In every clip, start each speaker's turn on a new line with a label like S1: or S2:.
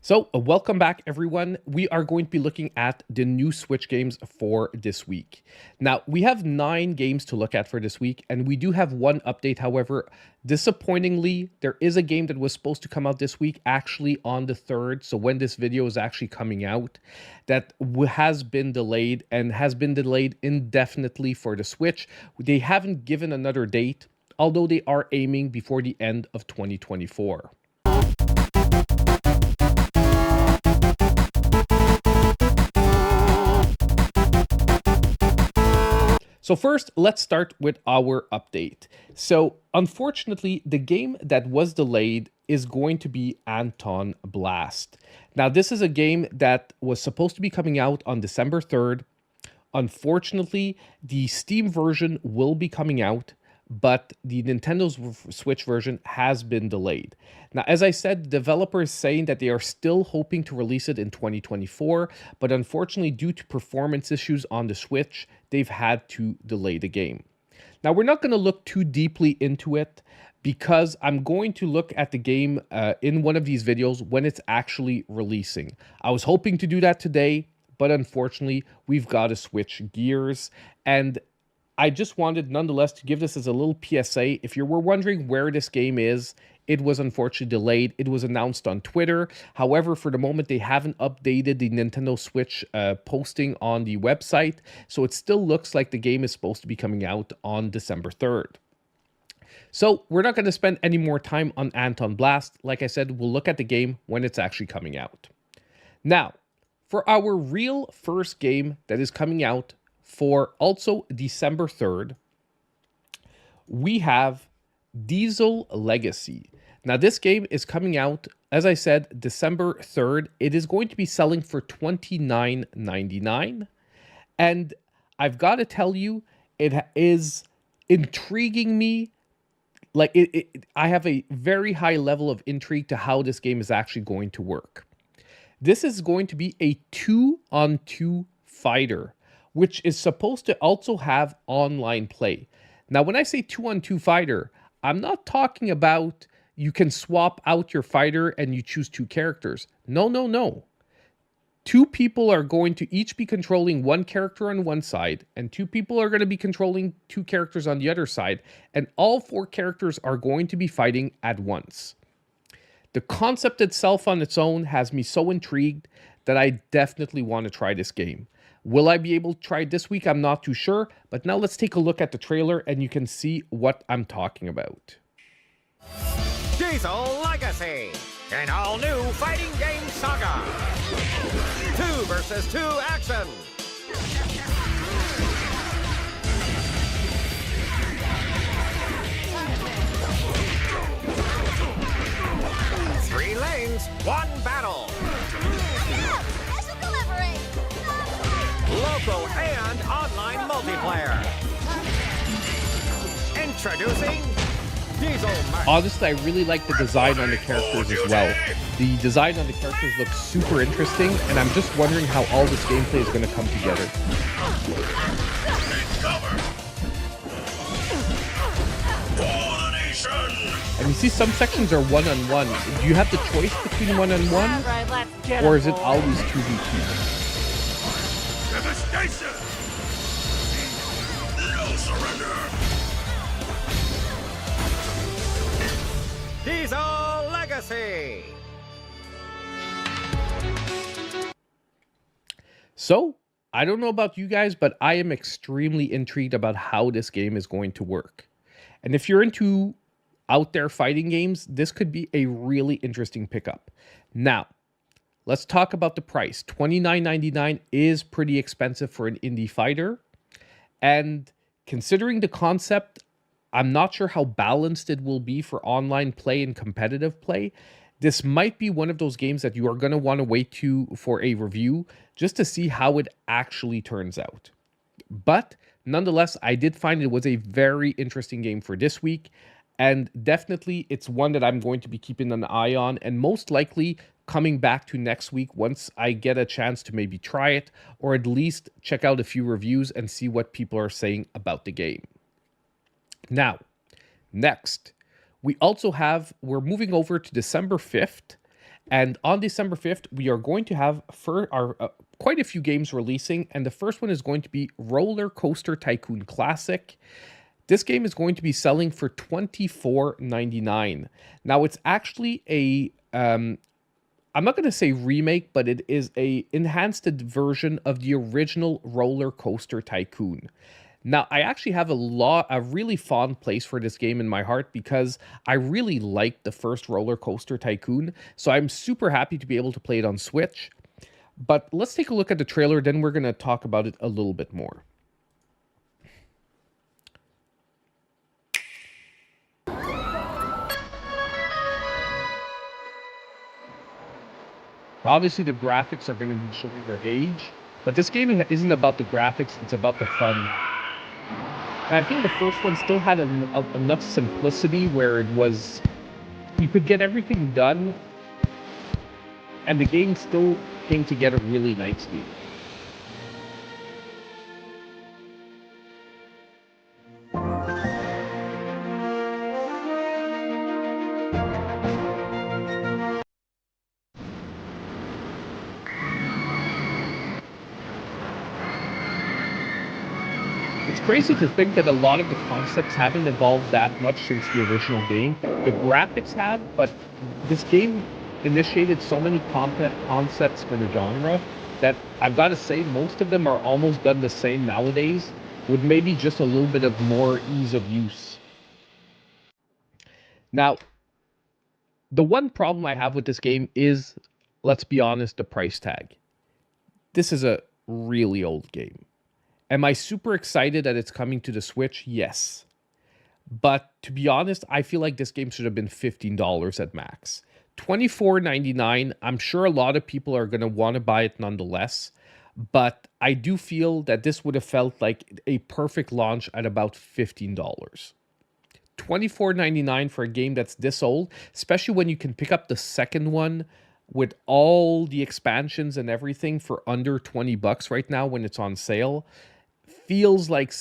S1: So, welcome back, everyone. We are going to be looking at the new Switch games for this week. Now, we have 9 games to look at for this week, and we do have one update. However, disappointingly, there is a game that was supposed to come out this week, actually on the 3rd. So, when this video is actually coming out, that has been delayed and has been delayed indefinitely for the Switch. They haven't given another date, although they are aiming before the end of 2024. So first, let's start with our update. So unfortunately, the game that was delayed is going to be AntonBlast. Now, this is a game that was supposed to be coming out on December 3rd. Unfortunately, the Steam version will be coming out, but the Nintendo Switch version has been delayed. Now, as I said, developers saying that they are still hoping to release it in 2024, but unfortunately, due to performance issues on the Switch, they've had to delay the game. Now, we're not going to look too deeply into it because I'm going to look at the game in one of these videos when it's actually releasing. I was hoping to do that today, but unfortunately, we've got to switch gears. And I just wanted, nonetheless, to give this as a little PSA. If you were wondering where this game is, it was unfortunately delayed. It was announced on Twitter. However, for the moment, they haven't updated the Nintendo Switch posting on the website. So it still looks like the game is supposed to be coming out on December 3rd. So we're not going to spend any more time on AntonBlast. Like I said, we'll look at the game when it's actually coming out. Now, for our real first game that is coming out for also December 3rd, we have Diesel Legacy. Now, this game is coming out, as I said, December 3rd. It is going to be selling for $29.99. And I've got to tell you, it is intriguing me. Like, I have a very high level of intrigue to how this game is actually going to work. This is going to be a 2-on-2 fighter, which is supposed to also have online play. Now, when I say 2-on-2 fighter, I'm not talking about you can swap out your fighter and you choose 2 characters. No. 2 people are going to each be controlling 1 character on one side, and 2 people are going to be controlling 2 characters on the other side, and all 4 characters are going to be fighting at once. The concept itself on its own has me so intrigued that I definitely want to try this game. Will I be able to try it this week? I'm not too sure, but now let's take a look at the trailer and you can see what I'm talking about.
S2: Diesel Legacy, an all-new fighting game saga. 2 versus 2 action. Three lanes, 1 battle.
S3: Special delivery.
S2: Local and online multiplayer. Introducing Diesel Max.
S1: Honestly, I really like the design on the characters as well. The design on the characters looks super interesting, and I'm just wondering how all this gameplay is going to come together. And you see some sections are one-on-one. Do you have the choice between one-on-one, or is it always 2v2?
S4: Devastation! No surrender!
S2: Diesel Legacy.
S1: So, I don't know about you guys, but I am extremely intrigued about how this game is going to work. And if you're into out there fighting games, this could be a really interesting pickup. Now, let's talk about the price. $29.99 is pretty expensive for an indie fighter. And considering the concept, I'm not sure how balanced it will be for online play and competitive play. This might be one of those games that you are going to want to wait for a review just to see how it actually turns out. But nonetheless, I did find it was a very interesting game for this week. And definitely, it's one that I'm going to be keeping an eye on and most likely coming back to next week once I get a chance to maybe try it or at least check out a few reviews and see what people are saying about the game. Now, next, we're moving over to December 5th, And on December 5th, we are going to have quite a few games releasing, and the first one is going to be RollerCoaster Tycoon Classic. This game is going to be selling for $24.99. Now, it's actually a, I'm not going to say remake, but it is a enhanced version of the original RollerCoaster Tycoon. Now, I actually have a really fond place for this game in my heart because I really liked the first RollerCoaster Tycoon, so I'm super happy to be able to play it on Switch. But let's take a look at the trailer, then we're going to talk about it a little bit more. Obviously, the graphics are going to be showing their age, but this game isn't about the graphics, it's about the fun. And I think the first one still had enough simplicity where it was, you could get everything done, and the game still came together really nicely. It's crazy to think that a lot of the concepts haven't evolved that much since the original game. The graphics have, but this game initiated so many concepts for the genre that I've got to say most of them are almost done the same nowadays, with maybe just a little bit of more ease of use. Now, the one problem I have with this game is, let's be honest, the price tag. This is a really old game. Am I super excited that it's coming to the Switch? Yes. But to be honest, I feel like this game should have been $15 at max. $24.99, I'm sure a lot of people are going to want to buy it nonetheless. But I do feel that this would have felt like a perfect launch at about $15. $24.99 for a game that's this old, especially when you can pick up the second one with all the expansions and everything for under $20 right now when it's on sale, feels like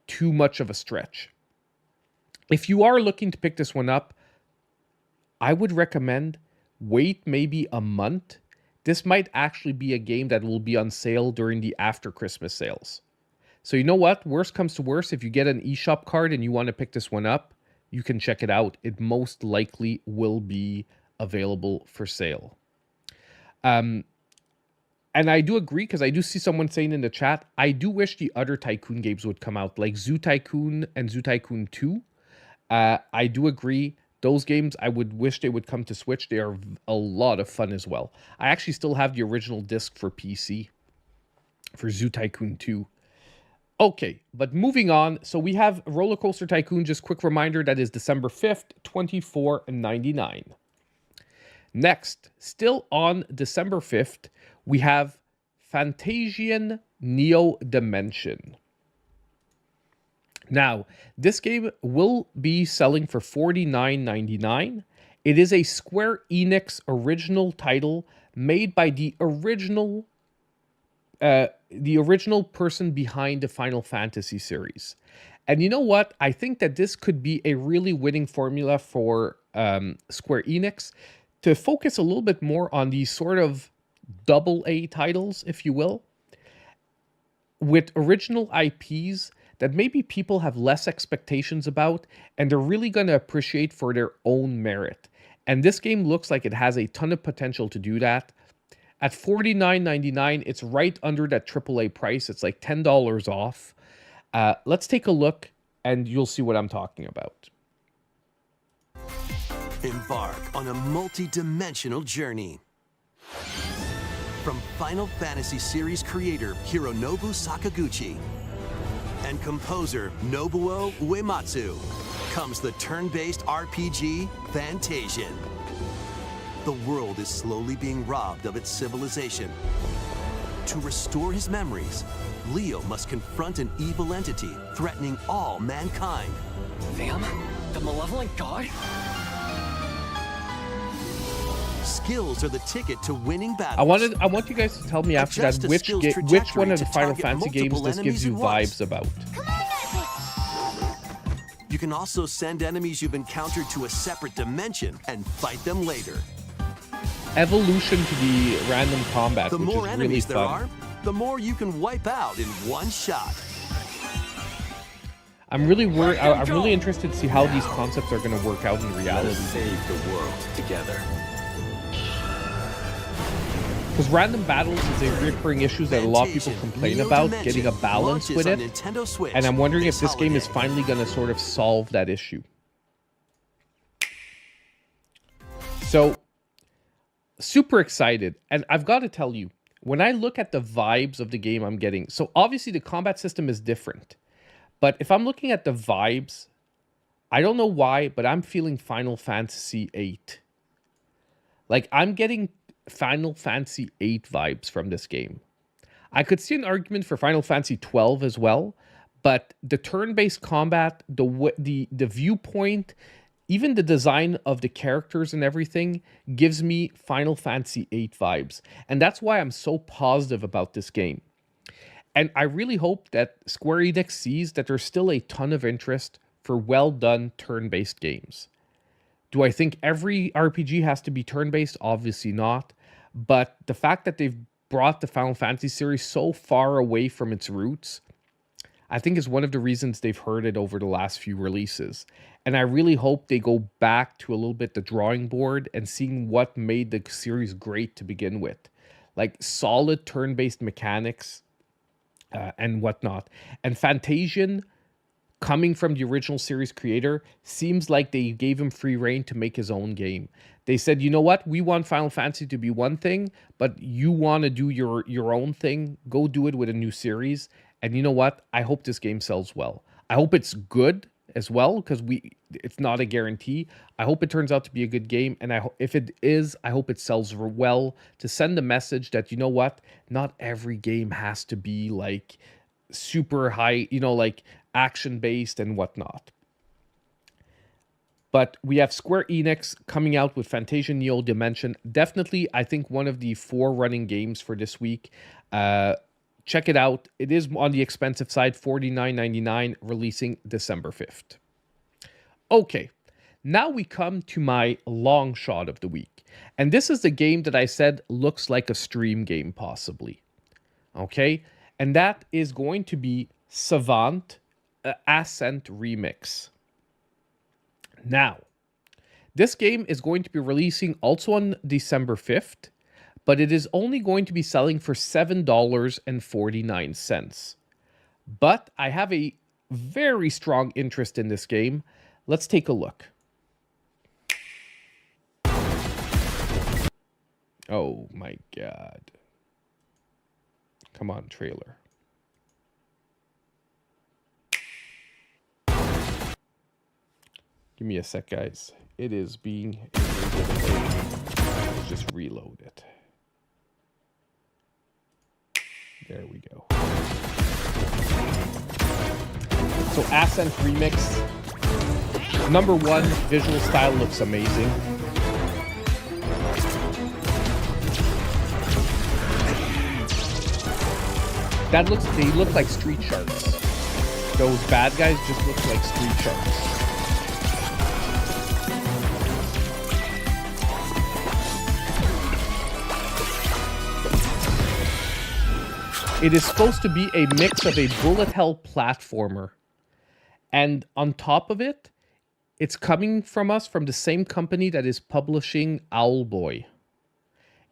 S1: too much of a stretch. If you are looking to pick this one up, I would recommend wait maybe a month. This might actually be a game that will be on sale during the after Christmas sales. So you know what? Worst comes to worst, if you get an eShop card and you want to pick this one up, you can check it out. It most likely will be available for sale. And I do agree, because I do see someone saying in the chat, I do wish the other Tycoon games would come out, like Zoo Tycoon and Zoo Tycoon 2. I do agree. Those games, I would wish they would come to Switch. They are a lot of fun as well. I actually still have the original disc for PC, for Zoo Tycoon 2. Okay, but moving on. So we have RollerCoaster Tycoon. Just quick reminder, that is December 5th, $24.99. Next, still on December 5th, we have Fantasian Neo Dimension. Now, this game will be selling for $49.99. It is a Square Enix original title made by the original person behind the Final Fantasy series. And you know what? I think that this could be a really winning formula for Square Enix to focus a little bit more on these sort of AA titles, if you will, with original IPs that maybe people have less expectations about and they're really going to appreciate for their own merit. And this game looks like it has a ton of potential to do that. At $49.99, it's right under that AAA price. It's like $10 off. Let's take a look and you'll see what I'm talking about.
S4: Embark on a multi-dimensional journey. From Final Fantasy series creator Hironobu Sakaguchi and composer Nobuo Uematsu comes the turn-based RPG Fantasian. The world is slowly being robbed of its civilization. To restore his memories, Leo must confront an evil entity threatening all mankind.
S5: Them? The malevolent god?
S4: Skills are the ticket to winning battles.
S1: I want you guys to tell me after that which one of the Final Fantasy games this gives you vibes about.
S3: Come on, Epic!
S4: You can also send enemies you've encountered to a separate dimension and fight them later.
S1: evolution to the random combat,
S4: The
S1: which
S4: more
S1: is really
S4: enemies there
S1: fun.
S4: are, the more you can wipe out in one shot.
S1: I'm really worried. I'm really interested to see how these concepts are going to work out in
S5: Let
S1: reality.
S5: us save the world together.
S1: Because random battles is a recurring issue that a lot of people
S4: Fantasian
S1: complain
S4: Neo
S1: about,
S4: Dimension
S1: getting a balance
S4: launches
S1: with
S4: on
S1: it.
S4: Nintendo Switch
S1: And I'm wondering if this game is
S4: holiday.
S1: finally going to sort of solve that issue. So, super excited. And I've got to tell you, when I look at the vibes of the game I'm getting, so obviously the combat system is different. But if I'm looking at the vibes, I don't know why, but I'm feeling Final Fantasy VIII. Like, I'm getting Final Fantasy VIII vibes from this game. I could see an argument for Final Fantasy XII as well, but the turn-based combat, the viewpoint, even the design of the characters and everything gives me Final Fantasy VIII vibes. And that's why I'm so positive about this game. And I really hope that Square Enix sees that there's still a ton of interest for well-done turn-based games. Do I think every RPG has to be turn-based? Obviously not. But the fact that they've brought the Final Fantasy series so far away from its roots, I think is one of the reasons they've heard it over the last few releases. And I really hope they go back to a little bit the drawing board and seeing what made the series great to begin with. Like solid turn-based mechanics and whatnot. And Fantasian, coming from the original series creator, seems like they gave him free reign to make his own game. They said, you know what, we want Final Fantasy to be one thing, but you want to do your own thing, go do it with a new series. And you know what, I hope this game sells well. I hope it's good as well, because it's not a guarantee. I hope it turns out to be a good game, and if it is, I hope it sells well to send the message that, you know what, not every game has to be like super high, like action-based and whatnot. But we have Square Enix coming out with Fantasian Neo Dimension. Definitely, I think, one of the forerunning games for this week. Check it out. It is on the expensive side, $49.99, releasing December 5th. Okay, now we come to my long shot of the week. And this is the game that I said looks like a stream game, possibly. Okay, and that is going to be Savant, Ascent Remix. Now, this game is going to be releasing also on December 5th, but it is only going to be selling for $7.49. But I have a very strong interest in this game. Let's take a look. Oh my God. Come on, trailer. Give me a sec, guys. It is being Let's just reload it. There we go. So Ascent Remix. Number one, visual style looks amazing. They look like street sharks. Those bad guys just look like street sharks. It is supposed to be a mix of a bullet hell platformer. And on top of it, it's coming from the same company that is publishing Owlboy.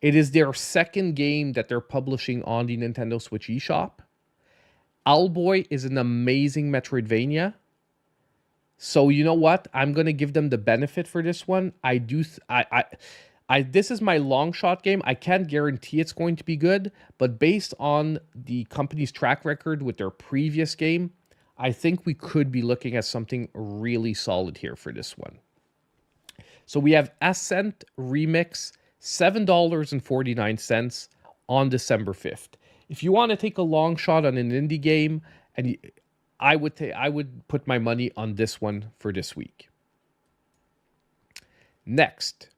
S1: It is their second game that they're publishing on the Nintendo Switch eShop. Owlboy is an amazing Metroidvania. So you know what? I'm going to give them the benefit for this one. This is my long shot game. I can't guarantee it's going to be good, but based on the company's track record with their previous game, I think we could be looking at something really solid here for this one. So we have Ascent Remix, $7.49 on December 5th. If you want to take a long shot on an indie game, and I would put my money on this one for this week. Next,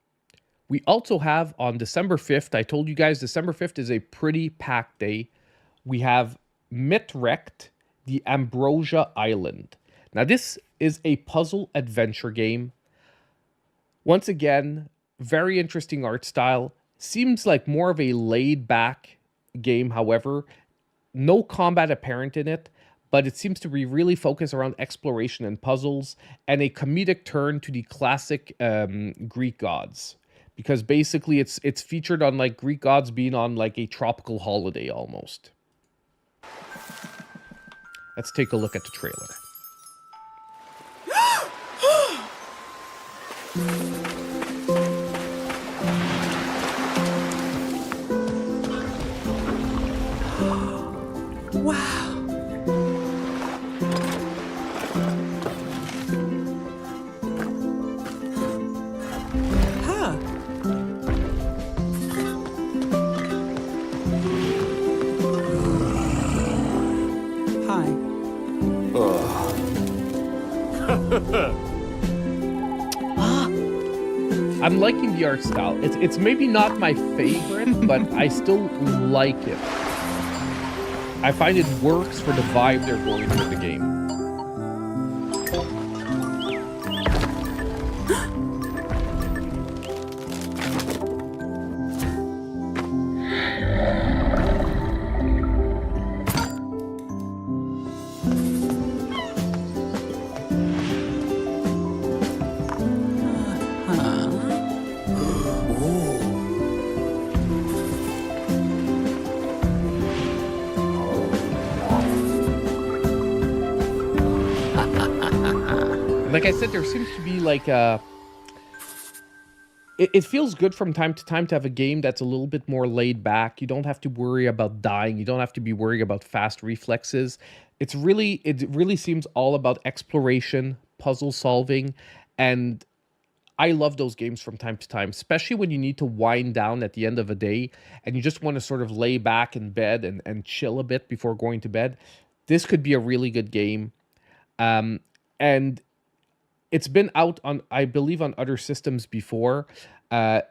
S1: we also have on December 5th, I told you guys December 5th is a pretty packed day. We have Mythwrecked, the Ambrosia Island. Now, this is a puzzle adventure game. Once again, very interesting art style. Seems like more of a laid-back game, however. No combat apparent in it, but it seems to be really focused around exploration and puzzles, and a comedic turn to the classic Greek gods. Because basically it's featured on like Greek gods being on like a tropical holiday almost. Let's take a look at the trailer.
S6: Wow. Huh. Hi.
S1: I'm liking the art style. It's maybe not my favorite, but I still like it. I find it works for the vibe they're going with the game. Like I said, there seems to be like it feels good from time to time to have a game that's a little bit more laid back. You don't have to worry about dying. You don't have to be worried about fast reflexes. It really seems all about exploration, puzzle solving, and I love those games from time to time, especially when you need to wind down at the end of a day and you just want to sort of lay back in bed and chill a bit before going to bed. This could be a really good game. And it's been out on, I believe, on other systems before. I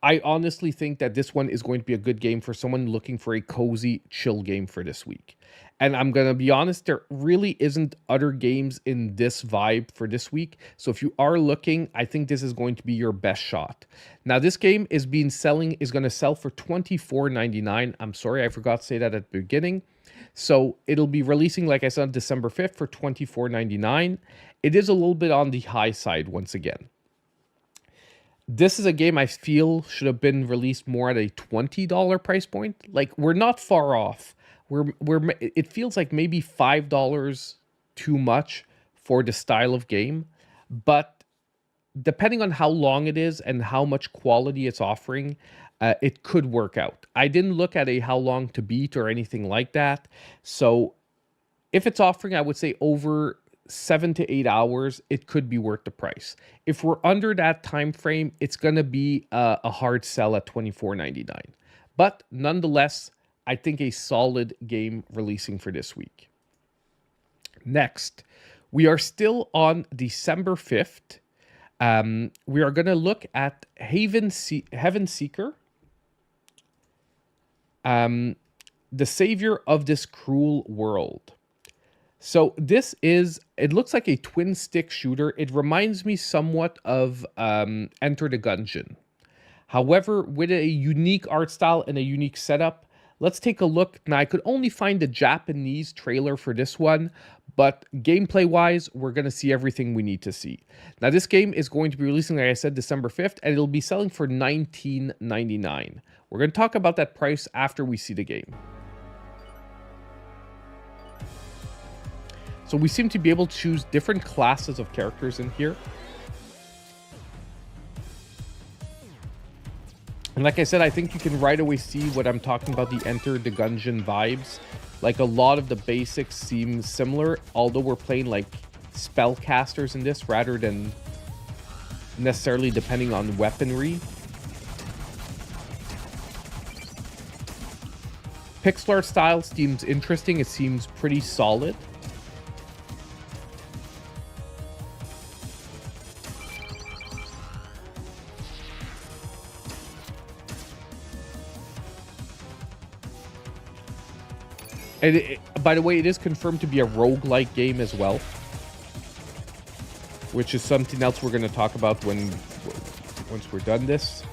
S1: honestly think that this one is going to be a good game for someone looking for a cozy, chill game for this week. And I'm going to be honest, there really isn't other games in this vibe for this week. So if you are looking, I think this is going to be your best shot. Now, this game is going to sell for $24.99. I'm sorry, I forgot to say that at the beginning. So it'll be releasing, like I said, on December 5th for $24.99. It is a little bit on the high side once again. This is a game I feel should have been released more at a $20 price point. Like, we're not far off. It feels like maybe $5 too much for the style of game. But depending on how long it is and how much quality it's offering, it could work out. I didn't look at how long to beat or anything like that. So if it's offering, I would say over 7 to 8 hours, it could be worth the price. If we're under that time frame, it's going to be a hard sell at $24.99. But nonetheless, I think a solid game releasing for this week. Next, we are still on December 5th. We are going to look at Heaven Seeker. The Savior of This Cruel World. So this is, it looks like a twin stick shooter. It reminds me somewhat of Enter the Gungeon. However, with a unique art style and a unique setup. Let's take a look. Now, I could only find the Japanese trailer for this one, but gameplay-wise, we're going to see everything we need to see. Now, this game is going to be releasing, like I said, December 5th, and it'll be selling for $19.99. We're going to talk about that price after we see the game. So we seem to be able to choose different classes of characters in here. And like I said, I think you can right away see what I'm talking about, the Enter the Gungeon vibes. Like, a lot of the basics seem similar, although we're playing like spellcasters in this rather than necessarily depending on weaponry. Pixel art style seems interesting. It seems pretty solid. And by the way, it is confirmed to be a roguelike game as well, which is something else we're going to talk about once we're done this.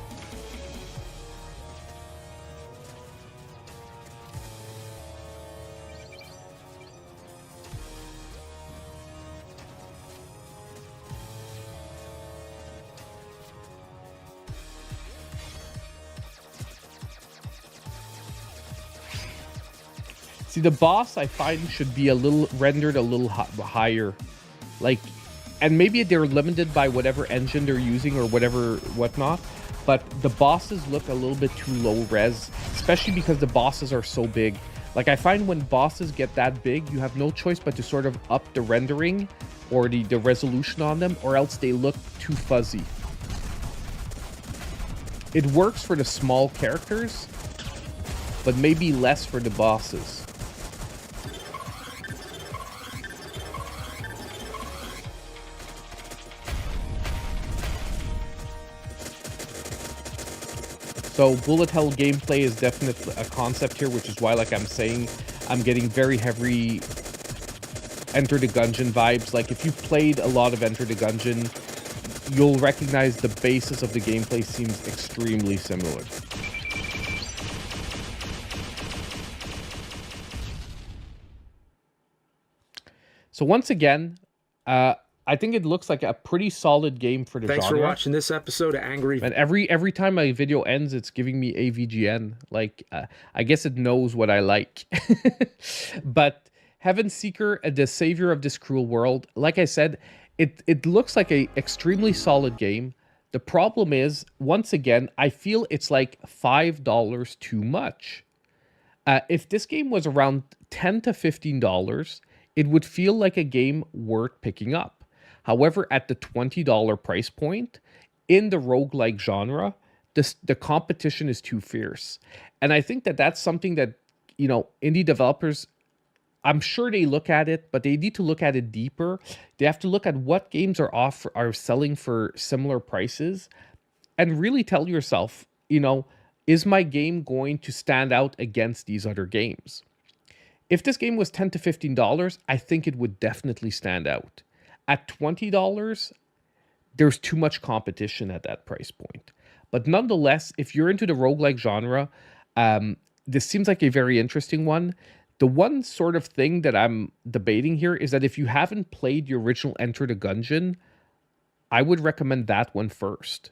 S1: See, the boss I find should be rendered a little higher, like, and maybe they're limited by whatever engine they're using or whatnot. But the bosses look a little bit too low res, especially because the bosses are so big. Like, I find when bosses get that big, you have no choice but to sort of up the rendering or the resolution on them, or else they look too fuzzy. It works for the small characters, but maybe less for the bosses. So bullet hell gameplay is definitely a concept here, which is why, like I'm saying, I'm getting very heavy Enter the Gungeon vibes. Like, if you've played a lot of Enter the Gungeon, you'll recognize the basis of the gameplay seems extremely similar. So once again, I think it looks like a pretty solid game for the genre.
S7: Thanks for watching this episode of Angry.
S1: And every time my video ends, it's giving me AVGN. Like, I guess it knows what I like. But Heaven Seeker, the savior of this cruel world, like I said, it looks like a extremely solid game. The problem is, once again, I feel it's like $5 too much. If this game was around $10 to $15, it would feel like a game worth picking up. However, at the $20 price point, in the roguelike genre, the competition is too fierce. And I think that that's something that, you know, indie developers, I'm sure they look at it, but they need to look at it deeper. They have to look at what games are selling for similar prices and really tell yourself, you know, is my game going to stand out against these other games? If this game was $10 to $15, I think it would definitely stand out. At $20, there's too much competition at that price point. But nonetheless, if you're into the roguelike genre, this seems like a very interesting one. The one sort of thing that I'm debating here is that if you haven't played the original Enter the Gungeon, I would recommend that one first.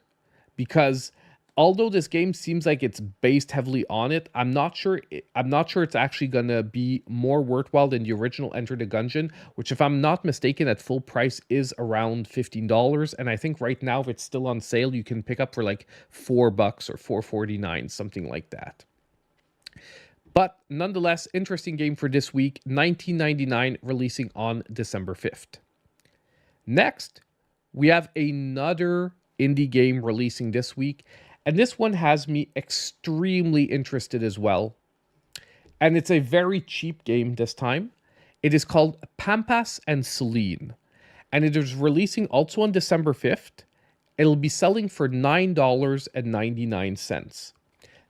S1: Because although this game seems like it's based heavily on it, I'm not sure it's actually gonna be more worthwhile than the original Enter the Gungeon, which, if I'm not mistaken, at full price is around $15. And I think right now, if it's still on sale, you can pick up for like $4 or $4.49, something like that. But nonetheless, interesting game for this week, $19.99, releasing on December 5th. Next, we have another indie game releasing this week. And this one has me extremely interested as well. And it's a very cheap game this time. It is called Pampas and Selene. And it is releasing also on December 5th. It'll be selling for $9.99.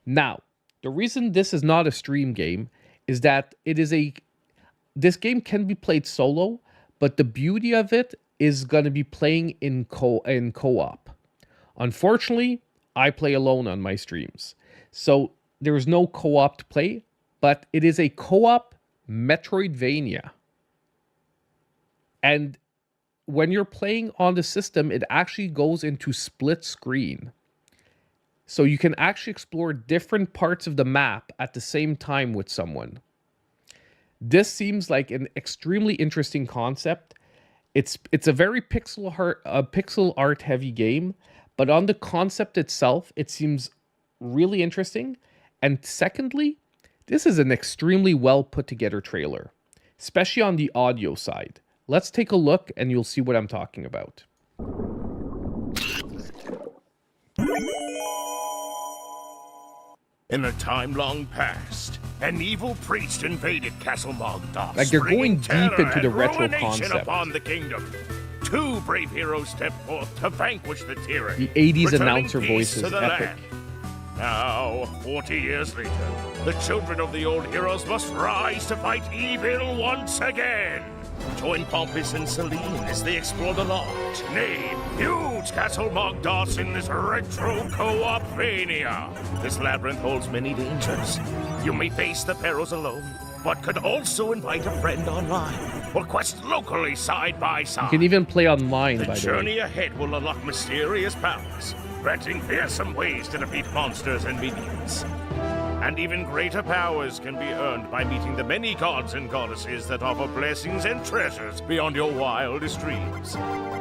S1: Now, the reason this is not a stream game is that this game can be played solo, but the beauty of it is going to be playing in co-op. Unfortunately, I play alone on my streams, so there is no co-op to play, but it is a co-op Metroidvania. And when you're playing on the system, it actually goes into split screen. So you can actually explore different parts of the map at the same time with someone. This seems like an extremely interesting concept. It's a very pixel art heavy game, but on the concept itself, it seems really interesting. And secondly, this is an extremely well put together trailer, especially on the audio side. Let's take a look and you'll see what I'm talking about.
S8: In a time long past, an evil priest invaded Castle Mogdos.
S1: Like, they're going deep into the retro concept.
S8: Upon the kingdom. Two brave heroes step forth to vanquish the tyranny.
S1: The 80s announcer voice is epic.
S8: Land. Now, 40 years later, the children of the old heroes must rise to fight evil once again. Join Pampas and Selene as they explore the large, nay, huge Castle Mogdos in this retro co-op mania. This labyrinth holds many dangers. You may face the perils alone, but could also invite a friend online or quest locally side by side.
S1: You can even play online, by the way.
S8: The journey ahead will unlock mysterious powers, granting fearsome ways to defeat monsters and minions. And even greater powers can be earned by meeting the many gods and goddesses that offer blessings and treasures beyond your wildest dreams.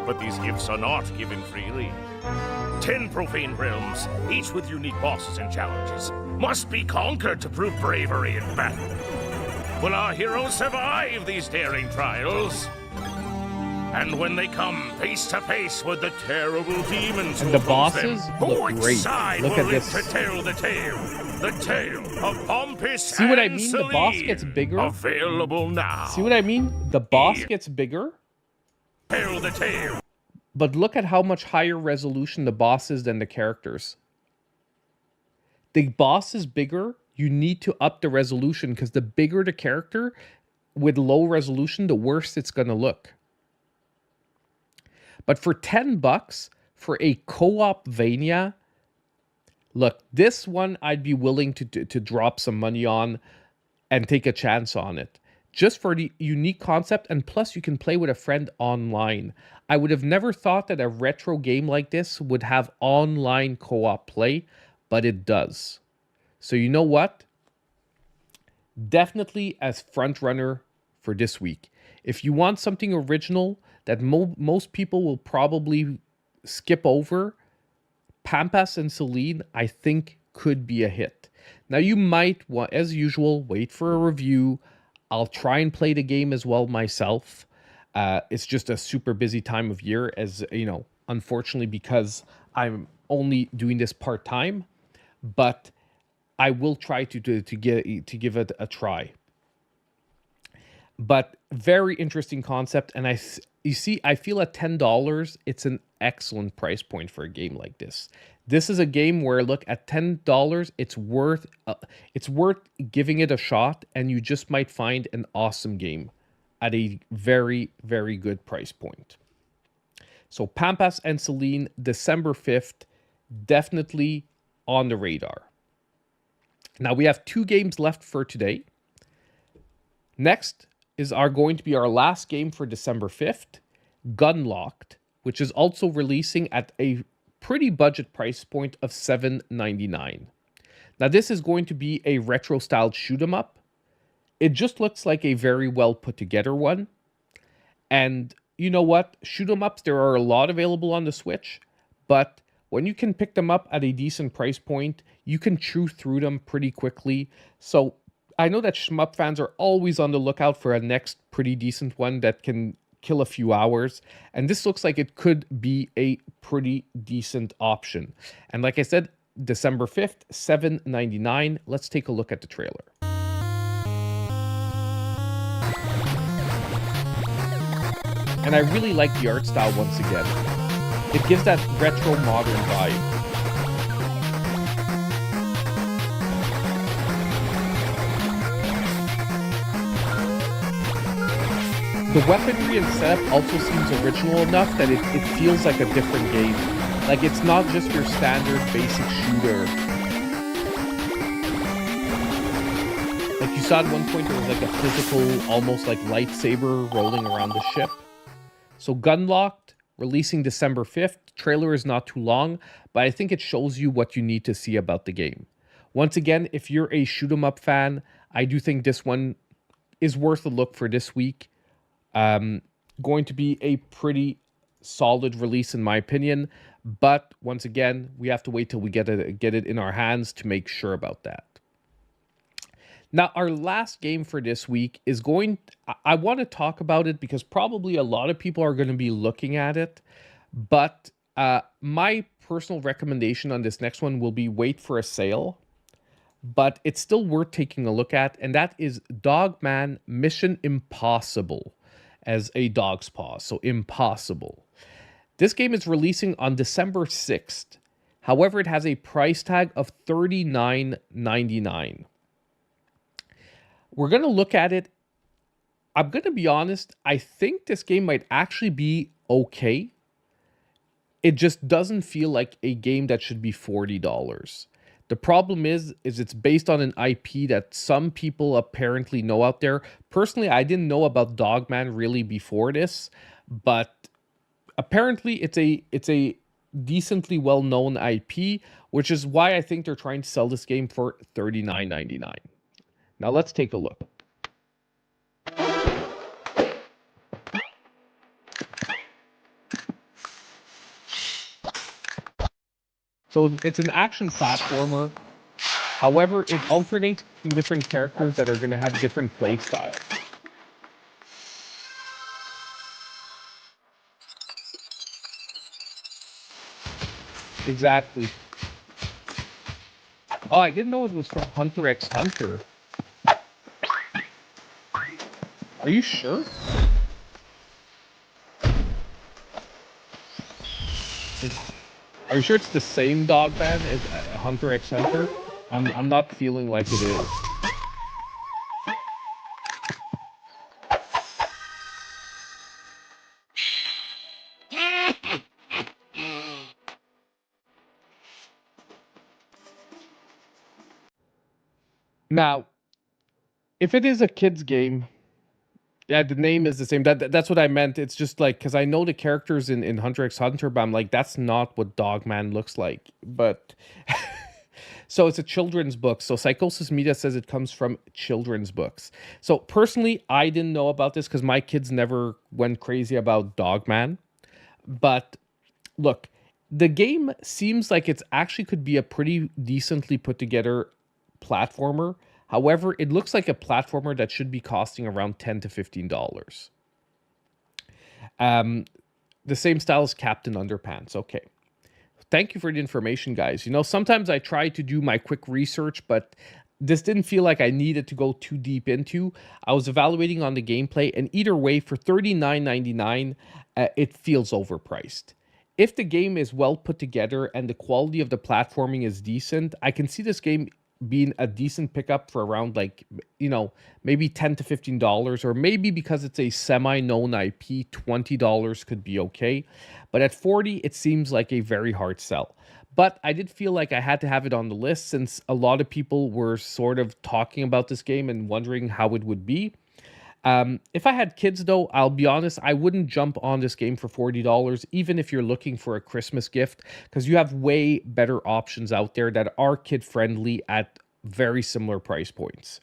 S8: But these gifts are not given freely. 10 profane realms, each with unique bosses and challenges, must be conquered to prove bravery in battle. Will our heroes survive these daring trials? And when they come face to face with the terrible demons who
S1: The
S8: oppose
S1: bosses
S8: them,
S1: look
S8: which
S1: great.
S8: side
S1: Look
S8: will
S1: at
S8: live
S1: this.
S8: to tell the tale? The tale of Pampas
S1: See what I
S8: and
S1: mean? The boss
S8: Selene.
S1: gets bigger.
S8: Available now.
S1: See what I mean? The boss gets bigger,
S8: Tell the tale.
S1: but look at how much higher resolution the boss is than the characters. The boss is bigger. You need to up the resolution because the bigger the character with low resolution, the worse it's going to look. But for $10 for a co-op Vania, look, this one I'd be willing to drop some money on and take a chance on it. Just for the unique concept, and plus you can play with a friend online. I would have never thought that a retro game like this would have online co-op play, but it does. So you know what? Definitely as front runner for this week. If you want something original that most people will probably skip over, Pampas and Selene, I think, could be a hit. Now, you might, as usual, wait for a review. I'll try and play the game as well myself. It's just a super busy time of year, as you know, unfortunately, because I'm only doing this part-time. But I will try to give it a try. But very interesting concept, and you see, I feel at $10, it's an excellent price point for a game like this. This is a game where, look, at $10, it's worth giving it a shot, and you just might find an awesome game at a very, very good price point. So Pampas and Selene, December 5th, definitely on the radar. Now we have 2 games left for today. Next is going to be our last game for December 5th, Gunlocked, which is also releasing at a pretty budget price point of $7.99. Now this is going to be a retro-styled shoot-'em-up. It just looks like a very well put together one. And you know what? Shoot-'em-ups, there are a lot available on the Switch, but when you can pick them up at a decent price point, you can chew through them pretty quickly. So I know that shmup fans are always on the lookout for a next pretty decent one that can kill a few hours. And this looks like it could be a pretty decent option. And like I said, December 5th, $7.99. Let's take a look at the trailer. And I really like the art style once again. It gives that retro modern vibe. The weaponry and setup also seems original enough that it feels like a different game. Like it's not just your standard basic shooter. Like you saw at one point there was like a physical, almost like lightsaber rolling around the ship. So Gunlocked, releasing December 5th. Trailer is not too long, but I think it shows you what you need to see about the game. Once again, if you're a shoot 'em up fan, I do think this one is worth a look for this week. Going to be a pretty solid release in my opinion, but once again, we have to wait till we get it in our hands to make sure about that. Now, our last game for this week is I want to talk about it because probably a lot of people are going to be looking at it, but my personal recommendation on this next one will be wait for a sale, but it's still worth taking a look at, and that is Man Mission Impawsible, as a dog's paw, so impossible. This game is releasing on December 6th. However, it has a price tag of $39.99. We're going to look at it. I'm going to be honest, I think this game might actually be okay. It just doesn't feel like a game that should be $40. The problem is it's based on an IP that some people apparently know out there. Personally, I didn't know about Dogman really before this, but apparently it's a decently well-known IP, which is why I think they're trying to sell this game for $39.99. Now let's take a look. So it's an action platformer. However, it alternates between different characters that are going to have different play styles. Exactly. Oh, I didn't know it was from Hunter x Hunter. Are you sure? Are you sure it's the same dog band as Hunter x Hunter? I'm not feeling like it is. Now, if it is a kid's game, yeah, the name is the same. That's what I meant. It's just like, because I know the characters in Hunter x Hunter, but I'm like, that's not what Dogman looks like. But so it's a children's book. So Psychosis Media says it comes from children's books. So personally, I didn't know about this because my kids never went crazy about Dogman. But look, the game seems like it's actually could be a pretty decently put together platformer. However, it looks like a platformer that should be costing around $10 to $15. The same style as Captain Underpants. Okay. Thank you for the information, guys. You know, sometimes I try to do my quick research, but this didn't feel like I needed to go too deep into. I was evaluating on the gameplay, and either way, for $39.99, it feels overpriced. If the game is well put together and the quality of the platforming is decent, I can see this game being a decent pickup for around, like, you know, maybe $10 to $15, or maybe because it's a semi-known IP, $20 could be okay. But at $40, it seems like a very hard sell. But I did feel like I had to have it on the list since a lot of people were sort of talking about this game and wondering how it would be. If I had kids, though, I'll be honest, I wouldn't jump on this game for $40, even if you're looking for a Christmas gift, because you have way better options out there that are kid-friendly at very similar price points.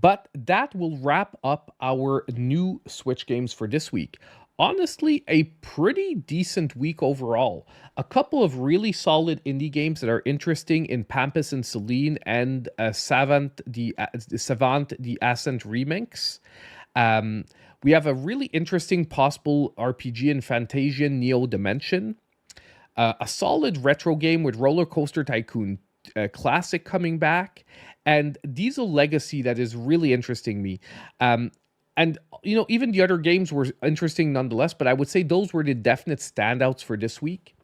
S1: But that will wrap up our new Switch games for this week. Honestly, a pretty decent week overall. A couple of really solid indie games that are interesting in Pampas and Selene and Savant, the Ascent remakes. We have a really interesting possible RPG in Fantasian Neo Dimension. A solid retro game with RollerCoaster Tycoon Classic coming back. And Diesel Legacy that is really interesting me. And, you know, even the other games were interesting nonetheless, but I would say those were the definite standouts for this week.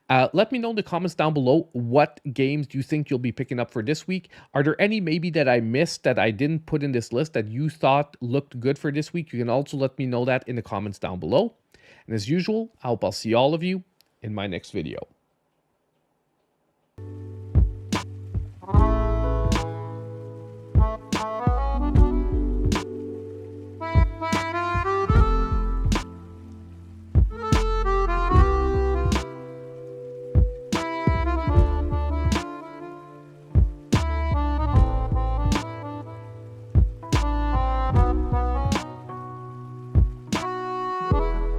S1: Let me know in the comments down below, what games do you think you'll be picking up for this week? Are there any maybe that I missed that I didn't put in this list that you thought looked good for this week? You can also let me know that in the comments down below. And as usual, I hope I'll see all of you in my next video.